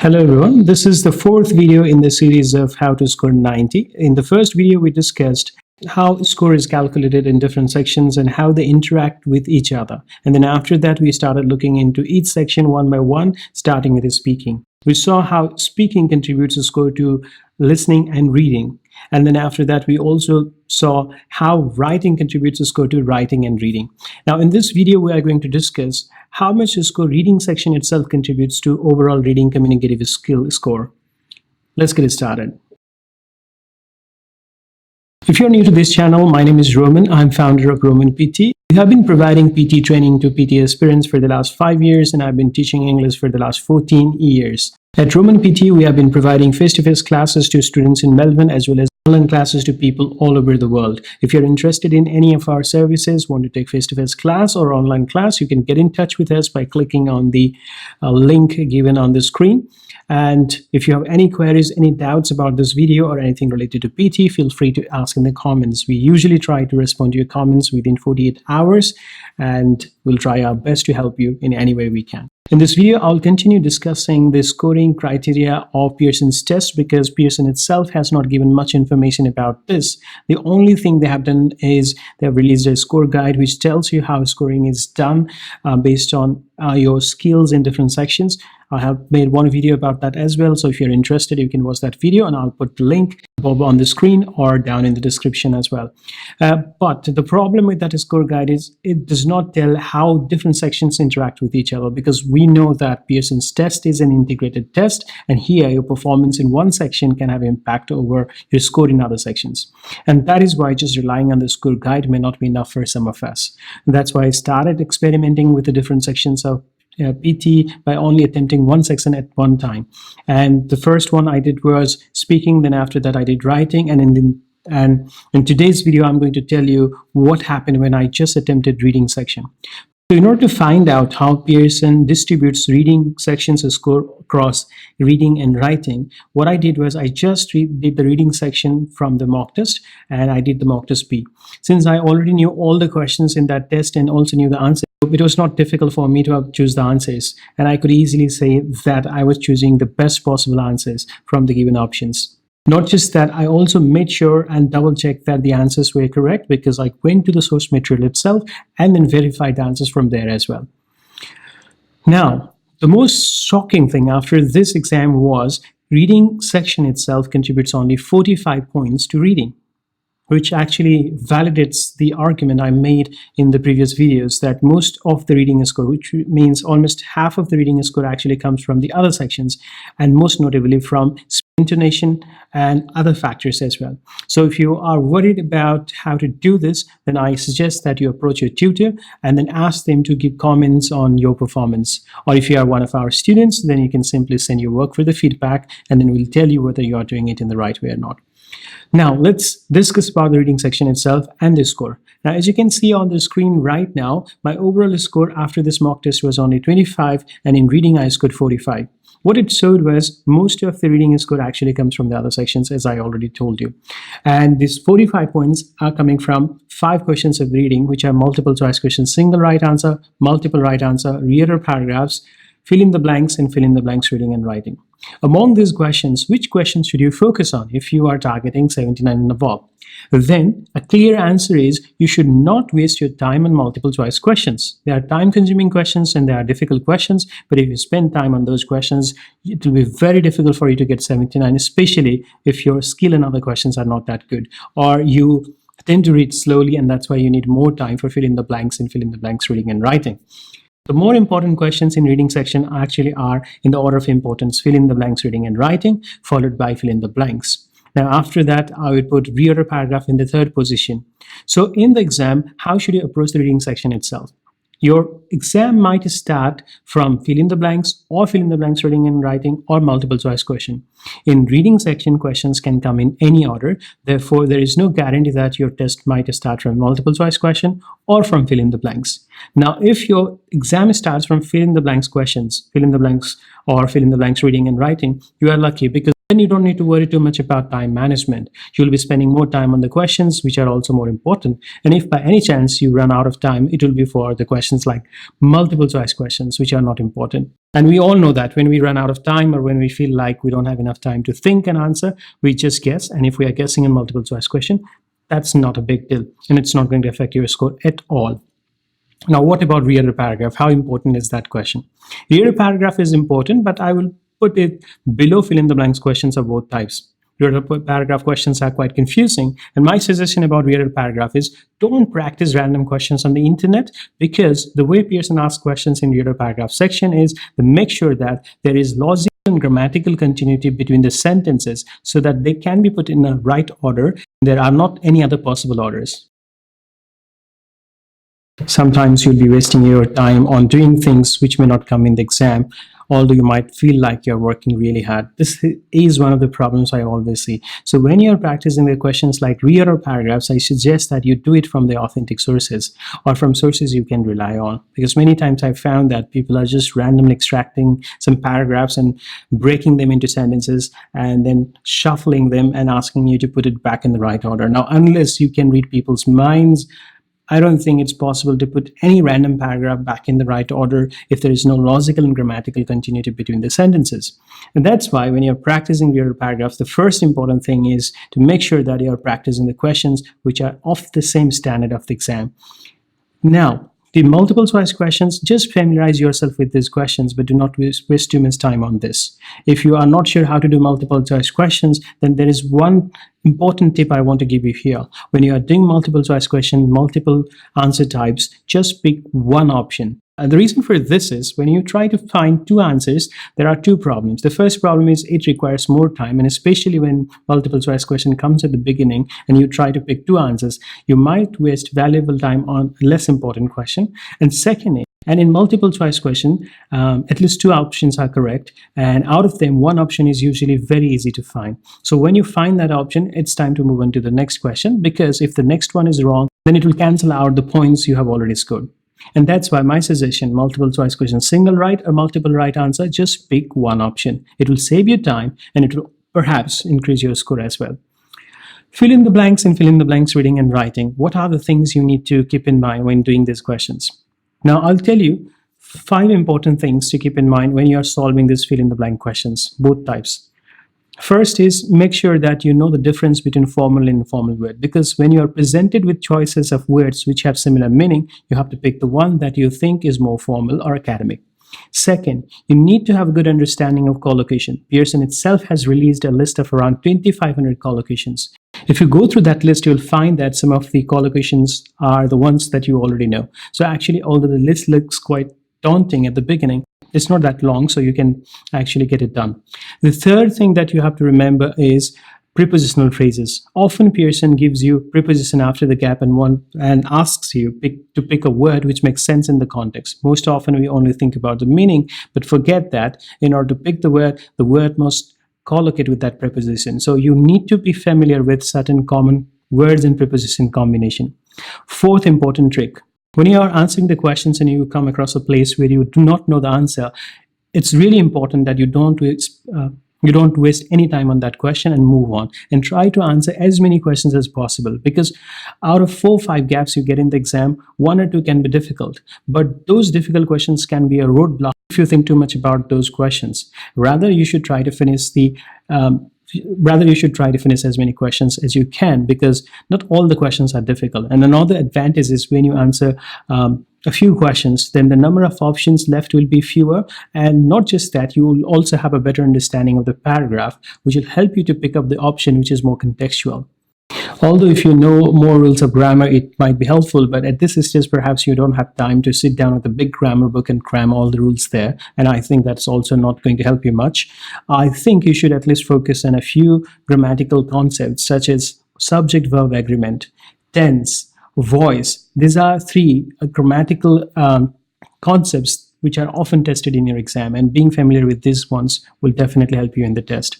Hello everyone, this is the fourth video in the series of how to score 90. In the first video we discussed how score is calculated in different sections and how they interact with each other. And then after that we started looking into each section one by one, starting with the speaking. We saw how speaking contributes a score to listening and reading. And then after that, we also saw how writing contributes a score to writing and reading. Now, in this video, we are going to discuss how much the score reading section itself contributes to overall reading communicative skill score. Let's get it started. If you're new to this channel, my name is Roman. I'm founder of reading-pte. We have been providing PT training to PT aspirants for the last 5 years, and I've been teaching English for the last 14 years. At reading-pte, we have been providing face-to-face classes to students in Melbourne as well as online classes to people all over the world. If you're interested in any of our services, want to take face-to-face class or online class, you can get in touch with us by clicking on the link given on the screen. And if you have any queries, any doubts about this video or anything related to PT, feel free to ask in the comments. We usually try to respond to your comments within 48 hours, and we'll try our best to help you in any way we can. In this video, I'll continue discussing the scoring criteria of Pearson's test because Pearson itself has not given much information about this. The only thing they have done is they have released a score guide which tells you how scoring is done based on your skills in different sections. I have made one video about that as well, so if you're interested, you can watch that video and I'll put the link above on the screen or down in the description as well. But the problem with that score guide is it does not tell how different sections interact with each other, because we know that Pearson's test is an integrated test, and here your performance in one section can have impact over your score in other sections. And that is why just relying on the score guide may not be enough for some of us. And that's why I started experimenting with the different sections of PT by only attempting one section at one time. And the first one I did was speaking, then after that I did writing, and in today's video I'm going to tell you what happened when I just attempted reading section. So in order to find out how Pearson distributes reading sections of score across reading and writing, what I did was I just did the reading section from the mock test, and I did the mock test B. Since I already knew all the questions in that test and also knew the answers, it was not difficult for me to choose the answers, and I could easily say that I was choosing the best possible answers from the given options. Not just that, I also made sure and double checked that the answers were correct, because I went to the source material itself and then verified the answers from there as well. Now, the most shocking thing after this exam was reading section itself contributes only 45 points to reading, which actually validates the argument I made in the previous videos that most of the reading score, which means almost half of the reading score, actually comes from the other sections, and most notably from intonation and other factors as well. So if you are worried about how to do this, then I suggest that you approach your tutor and then ask them to give comments on your performance. Or if you are one of our students, then you can simply send your work for the feedback, and then we'll tell you whether you are doing it in the right way or not. Now, let's discuss about the reading section itself and the score. Now, as you can see on the screen right now, my overall score after this mock test was only 25, and in reading I scored 45. What it showed was most of the reading score actually comes from the other sections, as I already told you. And these 45 points are coming from 5 questions of reading, which are multiple choice questions, single right answer, multiple right answer, reader paragraphs, fill in the blanks, and fill in the blanks reading and writing. Among these questions, which questions should you focus on if you are targeting 79 and above? Then a clear answer is you should not waste your time on multiple choice questions. They are time consuming questions and they are difficult questions, but if you spend time on those questions, it will be very difficult for you to get 79, especially if your skill in other questions are not that good, or you tend to read slowly, and that's why you need more time for fill in the blanks and fill in the blanks reading and writing. The more important questions in reading section actually are in the order of importance: fill in the blanks reading and writing, followed by fill in the blanks. Now after that, I would put reader paragraph in the third position. So in the exam, how should you approach the reading section itself? Your exam might start from fill in the blanks or fill in the blanks reading and writing or multiple choice question. In reading section, questions can come in any order. Therefore, there is no guarantee that your test might start from multiple choice question or from fill in the blanks. Now, if your exam starts from fill in the blanks questions, fill in the blanks or fill in the blanks reading and writing, you are lucky, because then you don't need to worry too much about time management. You'll be spending more time on the questions which are also more important. And if by any chance you run out of time, it will be for the questions like multiple choice questions, which are not important. And we all know that when we run out of time or when we feel like we don't have enough time to think and answer, we just guess. And if we are guessing a multiple choice question, that's not a big deal, and it's not going to affect your score at all. Now, what about read a paragraph? How important is that question? Read a paragraph is important, but I will put it below fill in the blanks questions of both types. Read a paragraph questions are quite confusing, and my suggestion about read a paragraph is don't practice random questions on the internet, because the way Pearson asks questions in read a paragraph section is to make sure that there is logical and grammatical continuity between the sentences so that they can be put in the right order. There are not any other possible orders. Sometimes you'll be wasting your time on doing things which may not come in the exam, although you might feel like you're working really hard. This is one of the problems I always see. So when you're practicing the questions like read or paragraphs, I suggest that you do it from the authentic sources or from sources you can rely on. Because many times I've found that people are just randomly extracting some paragraphs and breaking them into sentences and then shuffling them and asking you to put it back in the right order. Now, unless you can read people's minds, I don't think it's possible to put any random paragraph back in the right order if there is no logical and grammatical continuity between the sentences. And that's why when you're practicing your paragraphs, the first important thing is to make sure that you're practicing the questions which are of the same standard of the exam. Now, the multiple choice questions, just familiarize yourself with these questions, but do not waste too much time on this. If you are not sure how to do multiple choice questions, then there is one important tip I want to give you here. When you are doing multiple choice questions, multiple answer types, just pick one option. And the reason for this is when you try to find two answers, there are two problems. The first problem is it requires more time, and especially when multiple choice question comes at the beginning and you try to pick two answers, you might waste valuable time on a less important question. And secondly, and in multiple choice question, at least two options are correct, and out of them, one option is usually very easy to find. So when you find that option, it's time to move on to the next question, because if the next one is wrong, then it will cancel out the points you have already scored. And that's why my suggestion, multiple choice question, single right or multiple right answer, just pick one option. It will save you time and it will perhaps increase your score as well. Fill in the blanks and fill in the blanks reading and writing. What are the things you need to keep in mind when doing these questions? Now, I'll tell you 5 important things to keep in mind when you are solving these fill in the blank questions, both types. First is make sure that you know the difference between formal and informal word, because when you are presented with choices of words which have similar meaning, you have to pick the one that you think is more formal or academic. Second, you need to have a good understanding of collocation. Pearson itself has released a list of around 2,500 collocations. If you go through that list, you'll find that some of the collocations are the ones that you already know. So actually, although the list looks quite daunting at the beginning, it's not that long, so you can actually get it done. The third thing that you have to remember is prepositional phrases. Often Pearson gives you preposition after the gap and asks you to pick a word which makes sense in the context. Most often we only think about the meaning, but forget that in order to pick the word must collocate with that preposition. So you need to be familiar with certain common words and preposition combination. Fourth important trick. When you are answering the questions and you come across a place where you do not know the answer, it's really important that you don't waste any time on that question and move on and try to answer as many questions as possible, because out of 4 or 5 gaps you get in the exam, 1 or 2 can be difficult, but those difficult questions can be a roadblock if you think too much about those questions. Rather, you should try to finish as many questions as you can, because not all the questions are difficult. And another advantage is when you answer a few questions, then the number of options left will be fewer. And not just that, you will also have a better understanding of the paragraph, which will help you to pick up the option which is more contextual. Although if you know more rules of grammar, it might be helpful, but at this stage, perhaps you don't have time to sit down with a big grammar book and cram all the rules there. And I think that's also not going to help you much. I think you should at least focus on a few grammatical concepts such as subject-verb agreement, tense, voice. These are 3 grammatical concepts which are often tested in your exam, and being familiar with these ones will definitely help you in the test.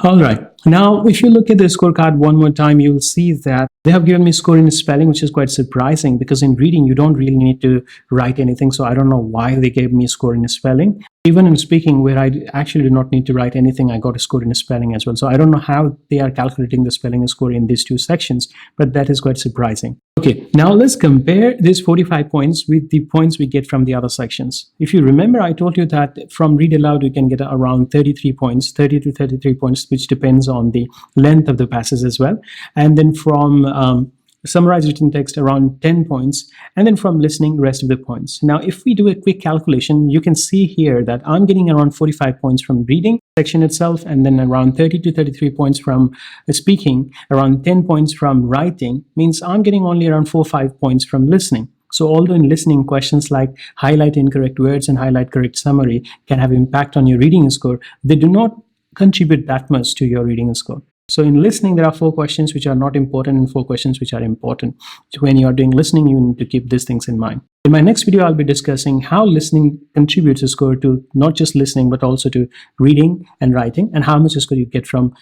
All right. Now, if you look at the scorecard one more time, you will see that they have given me score in spelling, which is quite surprising because in reading, you don't really need to write anything. So I don't know why they gave me a score in spelling. Even in speaking, where I actually do not need to write anything, I got a score in spelling as well. So I don't know how they are calculating the spelling score in these two sections, but that is quite surprising. Okay, now let's compare these 45 points with the points we get from the other sections. If you remember, I told you that from read aloud, you can get around 33 points, 30 to 33 points, which depends on the length of the passage as well. And then from summarize written text around 10 points, and then from listening rest of the points. Now if we do a quick calculation, you can see here that I'm getting around 45 points from reading section itself, and then around 30 to 33 points from speaking, around 10 points from writing, means I'm getting only around 4 or 5 points from listening. So although in listening, questions like highlight incorrect words and highlight correct summary can have impact on your reading score, they do not contribute that much to your reading score. So in listening, there are 4 questions which are not important and 4 questions which are important. So when you are doing listening, you need to keep these things in mind. In my next video, I'll be discussing how listening contributes a score to not just listening, but also to reading and writing, and how much score you get from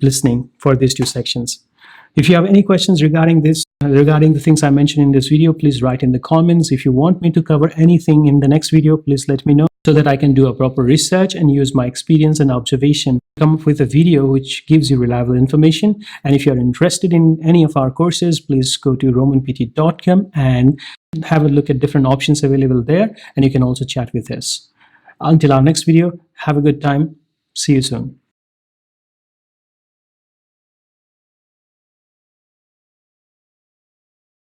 listening for these 2 sections. If you have any questions regarding this, regarding the things I mentioned in this video, please write in the comments. If you want me to cover anything in the next video, please let me know so that I can do a proper research and use my experience and observation to come up with a video which gives you reliable information. And if you're interested in any of our courses, please go to reading-pte.com and have a look at different options available there. And you can also chat with us. Until our next video, have a good time. See you soon.